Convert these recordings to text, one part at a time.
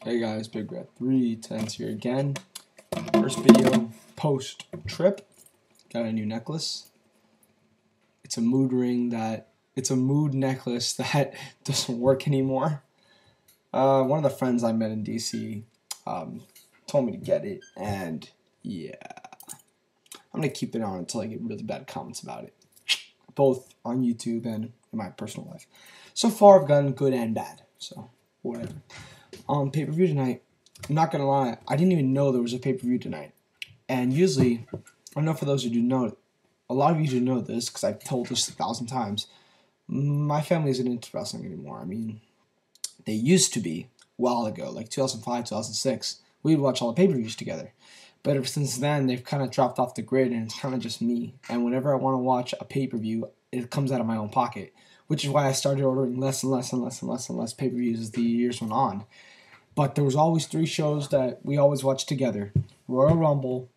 Hey guys, Big Red 310s here again. First video post trip. Got a new necklace. It's a mood necklace that doesn't work anymore. One of the friends I met in DC told me to get it, and yeah, I'm gonna keep it on until I get really bad comments about it, both on YouTube and in my personal life. So far, I've gotten good and bad, so whatever. Pay-per-view tonight, I'm not gonna lie, I didn't even know there was a pay-per-view tonight. And usually, I don't know for those who do know, a lot of you do know this because I've told this 1,000 times. My family isn't into wrestling anymore. I mean, they used to be a while ago, like 2005, 2006. We'd watch all the pay-per-views together. But ever since then, they've kind of dropped off the grid, and it's kind of just me. And whenever I want to watch a pay-per-view, it comes out of my own pocket, which is why I started ordering less and less pay-per-views as the years went on. But there was always 3 shows that we always watched together: Royal Rumble,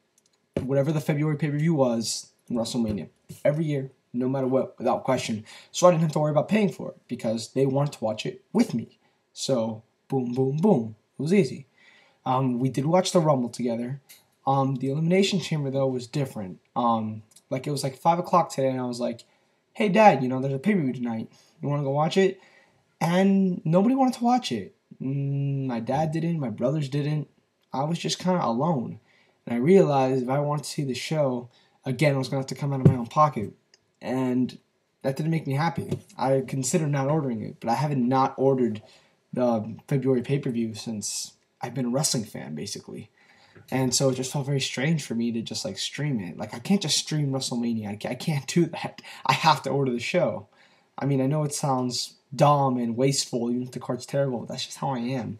whatever the February pay-per-view was, and WrestleMania. Every year, no matter what, without question. So I didn't have to worry about paying for it because they wanted to watch it with me. So boom, boom, boom. It was easy. We did watch the Rumble together. The Elimination Chamber, though, was different. It was like 5 o'clock today, and I was like, hey, Dad, there's a pay-per-view tonight. You want to go watch it? And nobody wanted to watch it. My dad didn't. My brothers didn't. I was just kind of alone. And I realized if I wanted to see the show, again, I was going to have to come out of my own pocket. And that didn't make me happy. I considered not ordering it, but I haven't not ordered the February pay-per-view since I've been a wrestling fan, basically. And so it just felt very strange for me to just stream it. I can't just stream WrestleMania. I can't do that. I have to order the show. I mean, I know it sounds dumb and wasteful, even if the card's terrible, but that's just how I am.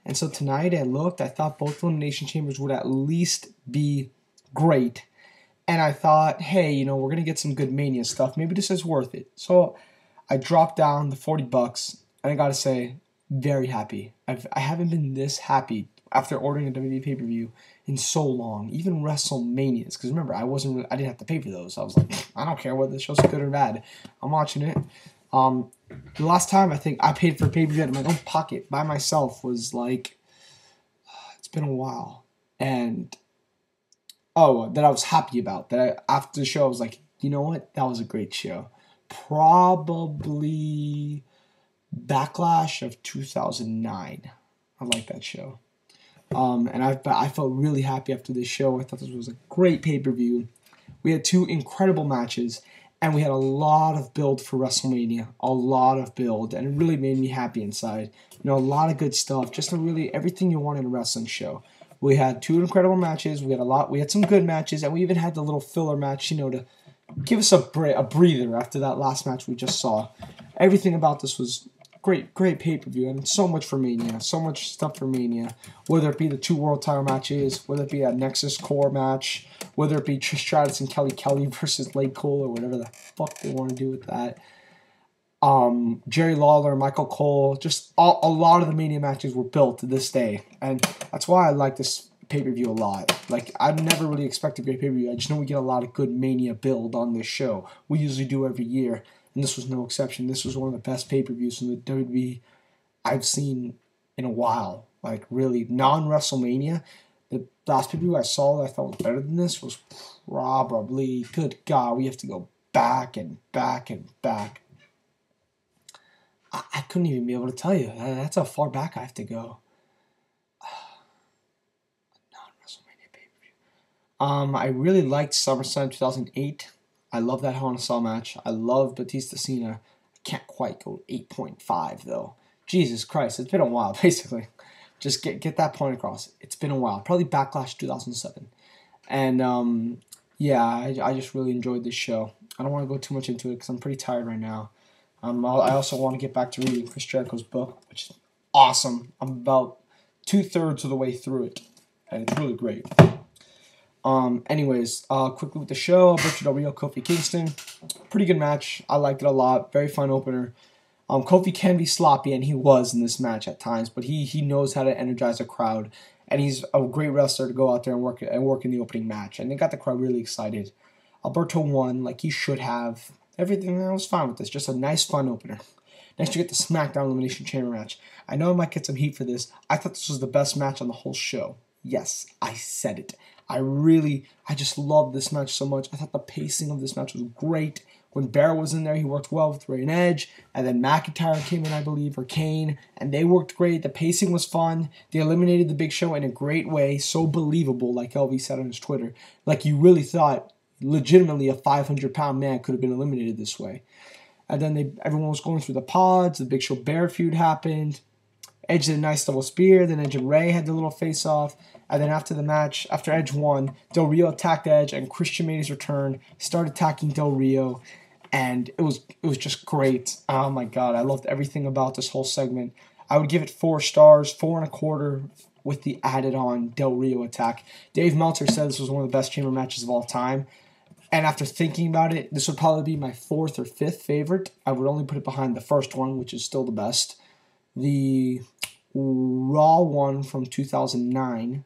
And so tonight I thought both Elimination Chambers would at least be great. And I thought, hey, we're going to get some good Mania stuff. Maybe this is worth it. So I dropped down the $40, and I got to say, very happy. I haven't been this happy after ordering a WWE pay-per-view in so long, even WrestleManias. Because remember, I didn't have to pay for those. I was like, I don't care whether the show's good or bad. I'm watching it. The last time I think I paid for a pay-per-view out of my own pocket by myself was it's been a while. And that I was happy about. After the show, I was like, you know what? That was a great show. Probably Backlash of 2009. I like that show. And I felt really happy after this show. I thought this was a great pay-per-view. We had 2 incredible matches, and we had a lot of build for WrestleMania. A lot of build, and it really made me happy inside. A lot of good stuff. Just really everything you want in a wrestling show. We had 2 incredible matches. We had some good matches, and we even had the little filler match, to give us a breather after that last match we just saw. Everything about this was great pay-per-view, and so much for Mania, so much stuff for Mania, whether it be the 2 world title matches, whether it be a Nexus Core match, whether it be Trish Stratus and Kelly versus Late Cole, or whatever the fuck they want to do with that. Jerry Lawler, Michael Cole, just a lot of the Mania matches were built to this day, and that's why I like this pay-per-view a lot. I never really expect a great pay-per-view. I just know we get a lot of good Mania build on this show. We usually do every year. And this was no exception. This was one of the best pay-per-views in the WWE I've seen in a while. Really, non-WrestleMania. The last pay-per-view I saw that I thought was better than this was probably, good God, we have to go back and back and back. I couldn't even be able to tell you. That's how far back I have to go. Non-WrestleMania pay-per-view. I really liked SummerSlam 2008. I love that Hell in a Cell match. I love Batista Cena. I can't quite go 8.5 though. Jesus Christ, it's been a while, basically. Just get that point across. It's been a while. Probably Backlash 2007. And I just really enjoyed this show. I don't want to go too much into it because I'm pretty tired right now. I also want to get back to reading Chris Jericho's book, which is awesome. I'm about 2/3 of the way through it, and it's really great. Quickly with the show, Alberto, Kofi, Kingston. Pretty good match. I liked it a lot. Very fun opener. Kofi can be sloppy, and he was in this match at times, but he knows how to energize a crowd, and he's a great wrestler to go out there and work in the opening match, and they got the crowd really excited. Alberto won like he should have. Everything, I was fine with this. Just a nice, fun opener. Next, you get the Smackdown Elimination Chamber match. I know I might get some heat for this. I thought this was the best match on the whole show. Yes, I said it. I just loved this match so much. I thought the pacing of this match was great. When Barrett was in there, he worked well with Ray and Edge. And then McIntyre came in, I believe, or Kane. And they worked great. The pacing was fun. They eliminated the Big Show in a great way. So believable, like LV said on his Twitter. Like you really thought, legitimately, a 500-pound man could have been eliminated this way. And then everyone was going through the pods. The Big Show Barrett feud happened. Edge did a nice double spear. Then Edge and Ray had the little face-off. And then after the match, after Edge won, Del Rio attacked Edge, and Christian made his return, started attacking Del Rio, and it was just great. Oh my God, I loved everything about this whole segment. I would give it 4 stars, 4.25 with the added-on Del Rio attack. Dave Meltzer said this was one of the best chamber matches of all time. And after thinking about it, this would probably be my 4th or 5th favorite. I would only put it behind the first one, which is still the best. The Raw one from 2009.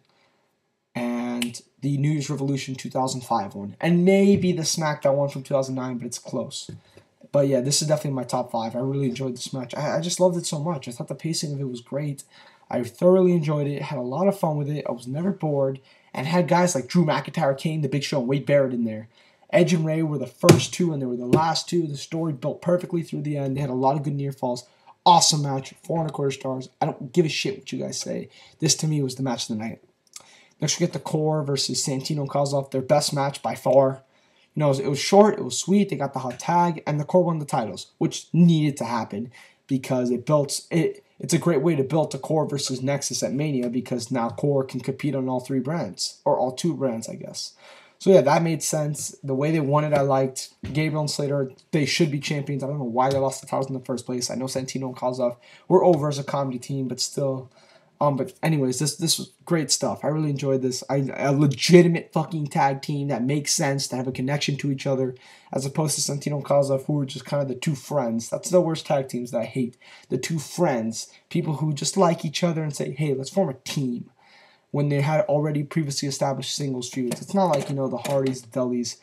And the New Year's Revolution 2005 one. And maybe the SmackDown one from 2009, but it's close. But yeah, this is definitely my top 5. I really enjoyed this match. I just loved it so much. I thought the pacing of it was great. I thoroughly enjoyed it. Had a lot of fun with it. I was never bored. And had guys like Drew McIntyre, Kane, The Big Show, and Wade Barrett in there. Edge and Ray were the first 2, and they were the last 2. The story built perfectly through the end. They had a lot of good near falls. Awesome match. 4.25 stars. I don't give a shit what you guys say. This, to me, was the match of the night. Next, we get the Corre versus Santino and Koslov, their best match by far. You know, it was short, it was sweet, they got the hot tag, and the Corre won the titles, which needed to happen because it's a great way to build the Corre versus Nexus at Mania because now Corre can compete on all 3 brands, or all 2 brands, I guess. So yeah, that made sense. The way they won it, I liked. Gabriel and Slater, they should be champions. I don't know why they lost the titles in the first place. I know Santino and Koslov were over as a comedy team, but still... But anyways, this was great stuff. I really enjoyed this. A legitimate fucking tag team that makes sense, that have a connection to each other, as opposed to Santino and Koslov, who were just kind of the 2 friends. That's the worst tag teams that I hate. The 2 friends. People who just like each other and say, hey, let's form a team. When they had already previously established singles feuds. It's not like, the Hardys, the Dudleys,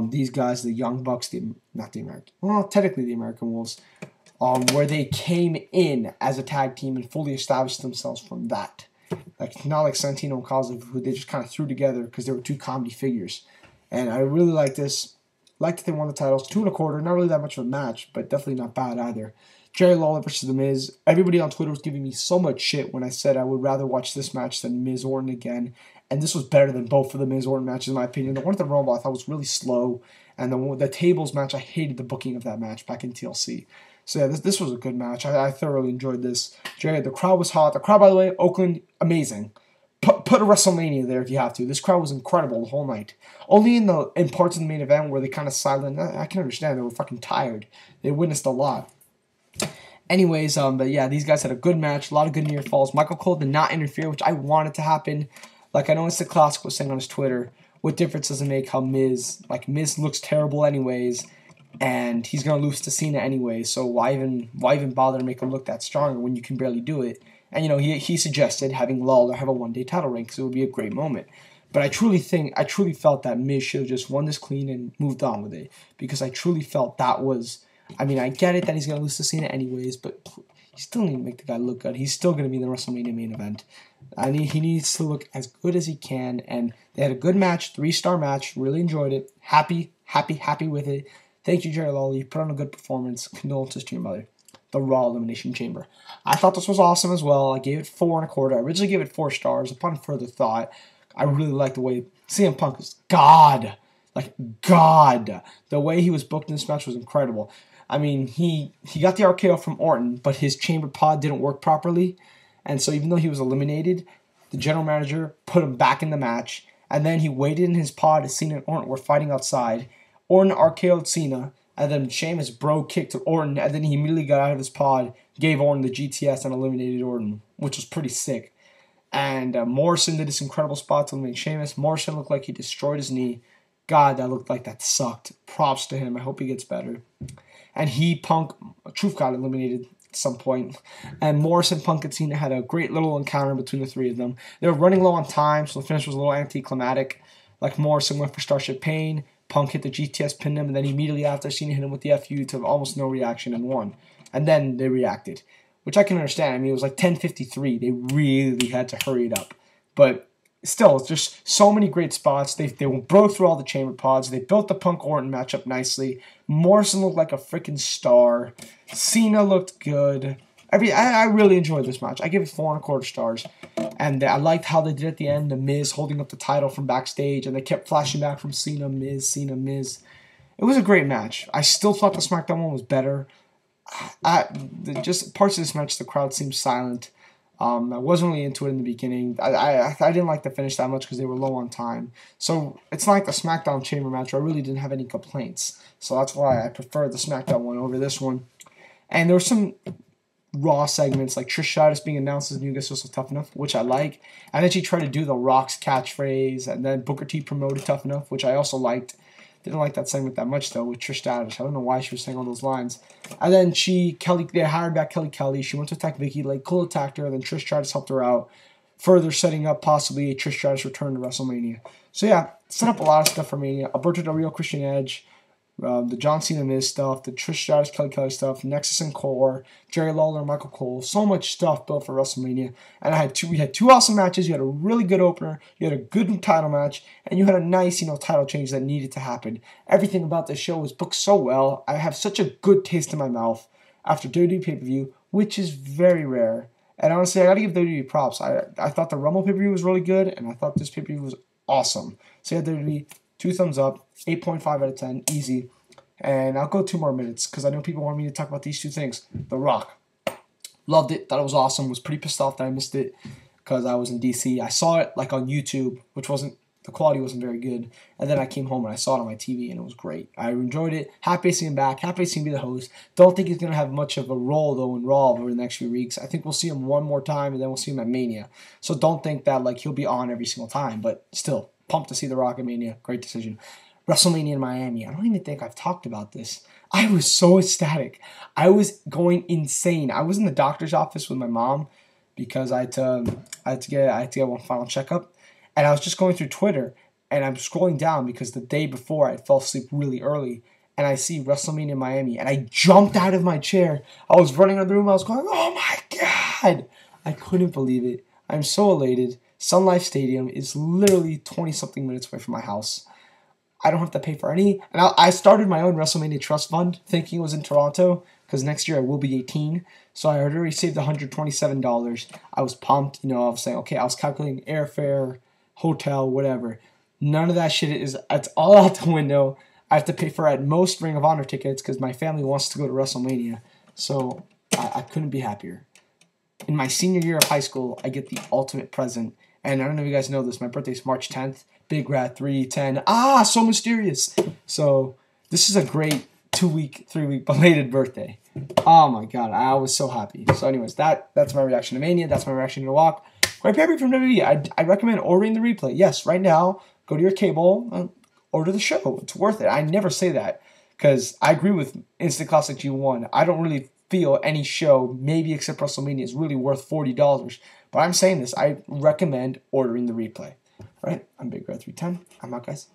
these guys, the Young Bucks, not the American, well, technically the American Wolves, where they came in as a tag team and fully established themselves from that. Like not like Santino and Koslov, who they just kind of threw together because they were 2 comedy figures. And I really like this. Liked that they won the titles. 2.25. Not really that much of a match, but definitely not bad either. Jerry Lawler versus The Miz. Everybody on Twitter was giving me so much shit when I said I would rather watch this match than Miz Orton again. And this was better than both of the Miz Orton matches, in my opinion. The one at the Rumble I thought was really slow. And the tables match, I hated the booking of that match back in TLC. So yeah, this was a good match. I thoroughly enjoyed this. Jerry, the crowd was hot. The crowd, by the way, Oakland, amazing. Put a WrestleMania there if you have to. This crowd was incredible the whole night. Only in parts of the main event where they kind of silent. I can understand. They were fucking tired. They witnessed a lot. Anyways, but yeah, these guys had a good match. A lot of good near falls. Michael Cole did not interfere, which I wanted to happen. Like I know it's the Classic was saying on his Twitter. What difference does it make how Miz looks terrible anyways, and he's gonna lose to Cena anyway. So why even bother to make him look that stronger when you can barely do it? And he suggested having Lawler have a 1-day title reign because it would be a great moment. But I truly felt that Miz should have just won this clean and moved on with it because I truly felt that was. I mean, I get it that he's gonna lose to Cena anyways, but you still need to make the guy look good. He's still gonna be in the WrestleMania main event. He needs to look as good as he can, and they had a good match, 3-star match. Really enjoyed it. Happy with it. Thank you, Jerry Lawler. You put on a good performance. Condolences to your mother. The Raw Elimination Chamber. I thought this was awesome as well. I gave it 4.25. I originally gave it 4 stars. Upon further thought, I really liked the way CM Punk is God. Like, God. The way he was booked in this match was incredible. I mean, he got the RKO from Orton, but his chamber pod didn't work properly. And so even though he was eliminated, the general manager put him back in the match. And then he waited in his pod as Cena and Orton were fighting outside. Orton RKO'd Cena. And then Sheamus bro kicked Orton. And then he immediately got out of his pod, gave Orton the GTS, and eliminated Orton, which was pretty sick. And Morrison did this incredible spot to eliminate Sheamus. Morrison looked like he destroyed his knee. God, that looked like that sucked. Props to him. I hope he gets better. And Truth got eliminated at some point. And Morrison, Punk, and Cena had a great little encounter between the 3 of them. They were running low on time, so the finish was a little anticlimactic. Like Morrison went for Starship Pain. Punk hit the GTS, pinned him, and then immediately after, Cena hit him with the FU to almost no reaction and won. And then they reacted, which I can understand. I mean, it was like 10:53. They really had to hurry it up. But still, it's just so many great spots. They broke through all the chamber pods. They built the Punk Orton matchup nicely. Morrison looked like a freaking star. Cena looked good. I really enjoyed this match. I give it 4.25 stars. And I liked how they did at the end, the Miz holding up the title from backstage, and they kept flashing back from Cena, Miz, Cena, Miz. It was a great match. I still thought the SmackDown one was better. Just parts of this match, the crowd seemed silent. I wasn't really into it in the beginning. I didn't like the finish that much because they were low on time. So it's not like the SmackDown Chamber match where I really didn't have any complaints. So that's why I preferred the SmackDown one over this one. And there were some Raw segments like Trish Stratus being announced as new guest was Tough Enough, which I like. And then she tried to do the Rock's catchphrase, and then Booker T promoted Tough Enough, which I also liked. Didn't like that segment that much though with Trish Stratus. I don't know why she was saying all those lines. And then they hired back Kelly. She went to attack Vicky, like cool attacked her, and then Trish Stratus helped her out, further setting up possibly a Trish Stratus return to WrestleMania. So yeah, set up a lot of stuff for Mania. Alberto Del Rio, Christian Edge, the John Cena Miz stuff, the Trish Stratus Kelly stuff, Nexus and Corre, Jerry Lawler, Michael Cole, so much stuff built for WrestleMania. And we had two awesome matches. You had a really good opener, you had a good title match, and you had a nice, title change that needed to happen. Everything about this show was booked so well. I have such a good taste in my mouth after WWE pay-per-view, which is very rare. And honestly, I gotta give WWE props. I thought the Rumble pay-per-view was really good, and I thought this pay-per-view was awesome. So yeah, WWE, 2 thumbs up, 8.5 out of 10, easy. And I'll go 2 more minutes because I know people want me to talk about these 2 things. The Rock. Loved it. Thought it was awesome. Was pretty pissed off that I missed it because I was in DC. I saw it like on YouTube, which the quality wasn't very good. And then I came home and I saw it on my TV and it was great. I enjoyed it. Happy to see him back. Happy to see him be the host. Don't think he's going to have much of a role though in Raw over the next few weeks. I think we'll see him one more time and then we'll see him at Mania. So don't think that like he'll be on every single time. But still, pumped to see The Rock at Mania. Great decision. WrestleMania in Miami. I don't even think I've talked about this. I was so ecstatic. I was going insane. I was in the doctor's office with my mom because I had to get one final checkup, and I was just going through Twitter and I'm scrolling down because the day before I fell asleep really early and I see WrestleMania in Miami and I jumped out of my chair. I was running around the room. I was going, "Oh my God!" I couldn't believe it. I'm so elated. Sun Life Stadium is literally 20-something minutes away from my house. I don't have to pay for any. And I started my own WrestleMania trust fund thinking it was in Toronto because next year I will be 18. So I had already saved $127. I was pumped. I was saying, okay, I was calculating airfare, hotel, whatever. None of that shit it's all out the window. I have to pay for at most Ring of Honor tickets because my family wants to go to WrestleMania. So I couldn't be happier. In my senior year of high school, I get the ultimate present. And I don't know if you guys know this. My birthday's March 10th. Big Rat 310. So mysterious. So this is a great 3-week belated birthday. Oh my God, I was so happy. So anyways, that's my reaction to Mania. That's my reaction to Walk. Great pay-per-view from WWE. I recommend ordering the replay. Yes, right now, go to your cable and order the show. It's worth it. I never say that because I agree with Instant Classic G1. I don't really feel any show, maybe except WrestleMania, is really worth $40. But I'm saying this. I recommend ordering the replay. All right, I'm Big Red 310. I'm out, guys.